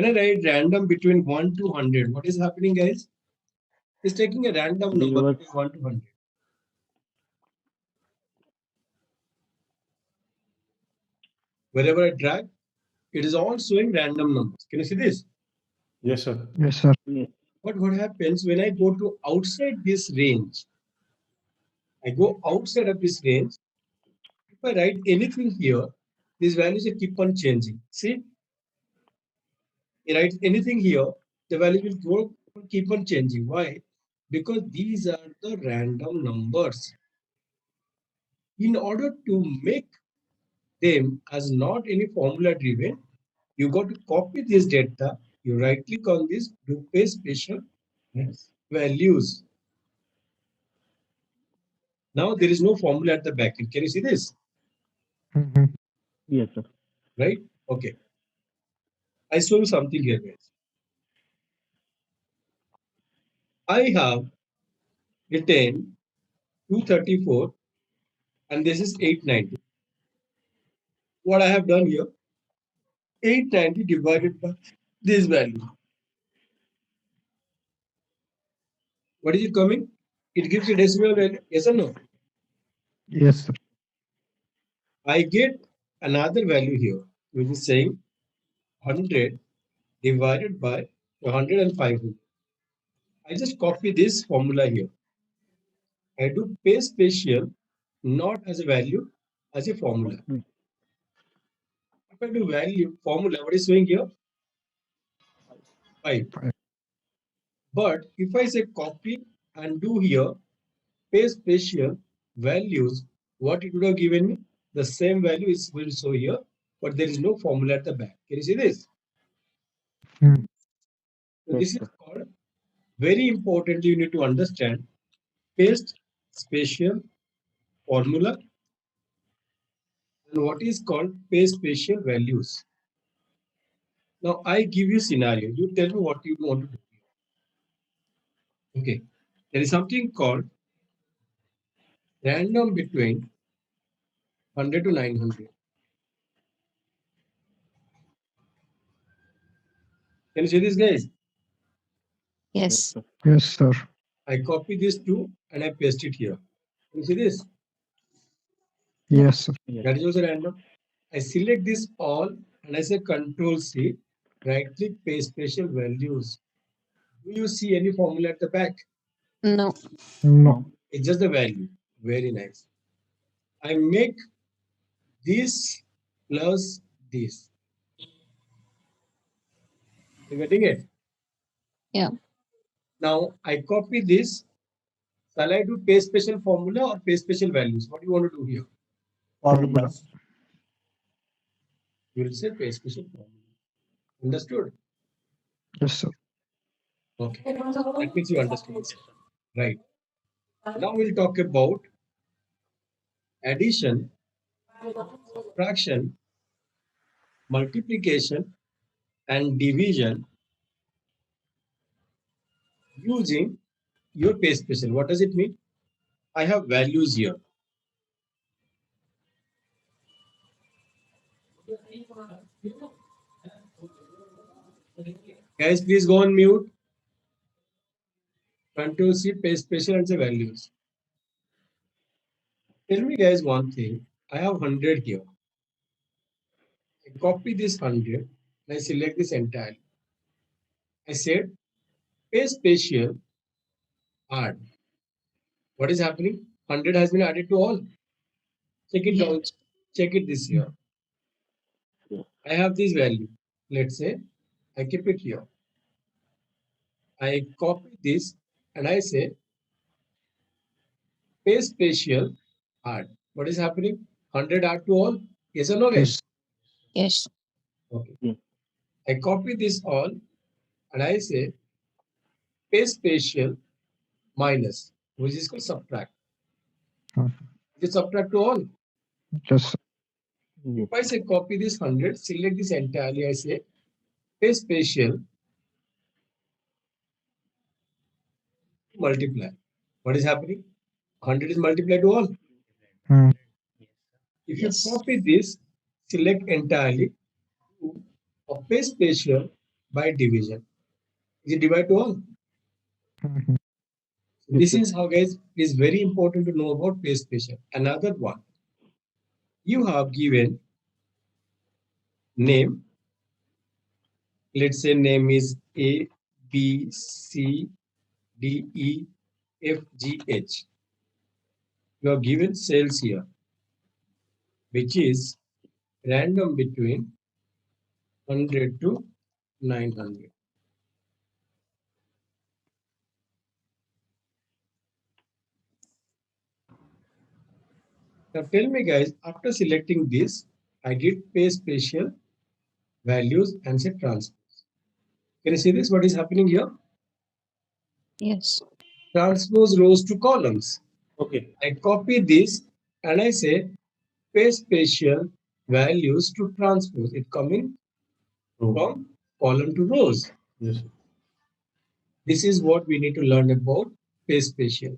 When I write random between 1 to 100, what is happening, guys? It's taking a random number between 1 to 100. Wherever I drag, it is all showing random numbers. Can you see this? Yes, sir. Yes, sir. But what happens when I go to outside this range? I go outside of this range. If I write anything here, these values will keep on changing. See, I write anything here, the value will go keep on changing. Why? Because these are the random numbers. In order to make them as not any formula driven, you got to copy this data. You right click on this, do paste special values. Now there is no formula at the back end. Can you see this? Mhm. Yes, sir. Right? Okay. I show you something here, guys. I have written 234 and this is 890. What I have done here, 890 divided by this value. What is it coming? It gives a decimal value. Yes or no? Yes, sir. I get another value here, which is saying 100 divided by 100 and 500. I just copy this formula here. I do paste special, not as a value, as a formula. If I do value formula, what is showing here? 5. Five. But if I say copy and do here, paste special values, what it would have given me? The same value is will show here, but there is no formula at the back. Can you see this? Mm. So this is called, very importantly, you need to understand paste special formula and what is called paste special values. Now I give you scenario. You tell me what you want to do. Okay. There is something called random between 100 to 900. Can you see this, guys? Yes. Yes, sir. I copy this two and I paste it here. Can you see this? Yes, sir. That is also random. I select this all and I say Control C, right click, paste special values. Do you see any formula at the back? No. No. It's just the value. Very nice. I make this plus this. You getting it? Yeah. Now I copy this. Shall I do paste special formula or paste special values? What do you want to do here? Formula. You will say paste special formula. Understood? Yes, sir. Okay. That means you understood. Right. Now we'll talk about addition, subtraction, multiplication, and division using your paste special. What does it mean? I have values here. Guys, please go on mute. Control C, paste special, and say values. Tell me, guys, one thing. I have 100 here. I copy this 100 and I select this entirely. I said paste special, add. What is happening? 100 has been added to all. Check it down. Check it this here. I have this value. Let's say I keep it here. I copy this and I say paste special, add. What is happening? 100 add to all. Yes or no, guys? Yes. Yes. Okay. I copy this all and I say paste special minus, which is called subtract. Mhm. It subtract to all. Yes, sir. If I say copy this 100, select this entirely, I say paste special multiply. What is happening? 100 is multiplied to all. Mm. If you Yes. copy this, select entirely, a paste special by division. Is it divide to all? Mhm. This is how, guys, it is very important to know about pace special. Another one, you have given name. Let's say name is A, B, C, D, E, F, G, H. You are given cells here, which is random between 100 to 900. Now tell me, guys, after selecting this, I did paste spatial values and set transpose. Can you see this? What is happening here? Yes. Transpose rows to columns. Okay. I copy this and I say paste spatial values to transpose. It coming from column to rows. Yes. This is what we need to learn about paste spatial.